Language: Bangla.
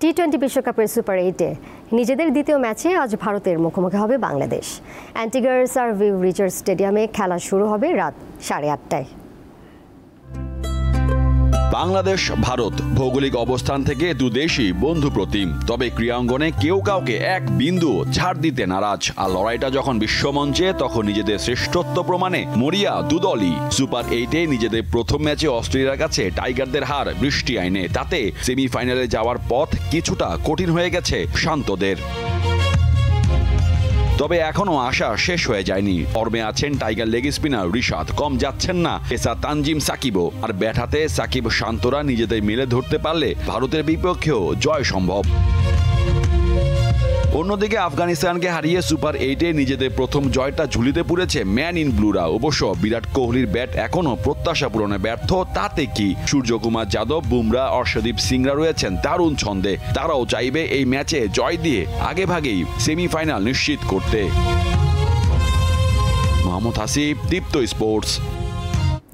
টি-20 বিশ্বকাপের সুপার 8-এ নিজেদের দ্বিতীয় ম্যাচে আজ ভারতের মুখোমুখি হবে বাংলাদেশ। অ্যান্টিগার সার্ভিউ রিচার্ড স্টেডিয়ামে খেলা শুরু হবে রাত 8:30টায়। বাংলাদেশ ভারত ভৌগোলিক অবস্থান থেকে দুদেশই বন্ধুপ্রতিম, তবে ক্রীড়াঙ্গনে কেউ কাউকে এক বিন্দু ছাড় দিতে নারাজ। আর লড়াইটা যখন বিশ্বমঞ্চে তখন নিজেদের শ্রেষ্ঠত্ব প্রমাণে মরিয়া দুদলই। সুপার 8-এ নিজেদের প্রথম ম্যাচে অস্ট্রেলিয়ার কাছে টাইগারদের হার বৃষ্টি আইনে, তাতে সেমিফাইনালে যাওয়ার পথ কিছুটা কঠিন হয়ে গেছে শান্তদের। তবে এখনো আশা শেষ হয়ে যায়নি। ফর্মে আছেন টাইগার লেগ স্পিনার রিশাদ, কম যাচ্ছেন না পেসার তানজিম সাকিবও। আর ব্যাট হাতে সাকিব শান্তরা নিজেদের মেলে ধরতে পারলে ভারতের বিপক্ষেও জয় সম্ভব। অন্যদিকে আফগানিস্তানকে হারিয়ে সুপার 8-এ নিজেদের প্রথম জয়টা ঝুলিতে পুড়েছে ম্যান ইন ব্লুরা। অবশ্য বিরাট কোহলির ব্যাট এখনো প্রত্যাশা পূরণে ব্যর্থ, তাতে কি? সূর্যকুমার যাদব, বুমরা, অর্শদীপ সিংরা রয়েছেন দারুণ ছন্দে। তারাও চাইবে এই ম্যাচে জয় দিয়ে আগেভাগেই সেমিফাইনাল নিশ্চিত করতে। মোহাম্মদ হাসিব, দীপ্ত স্পোর্টস।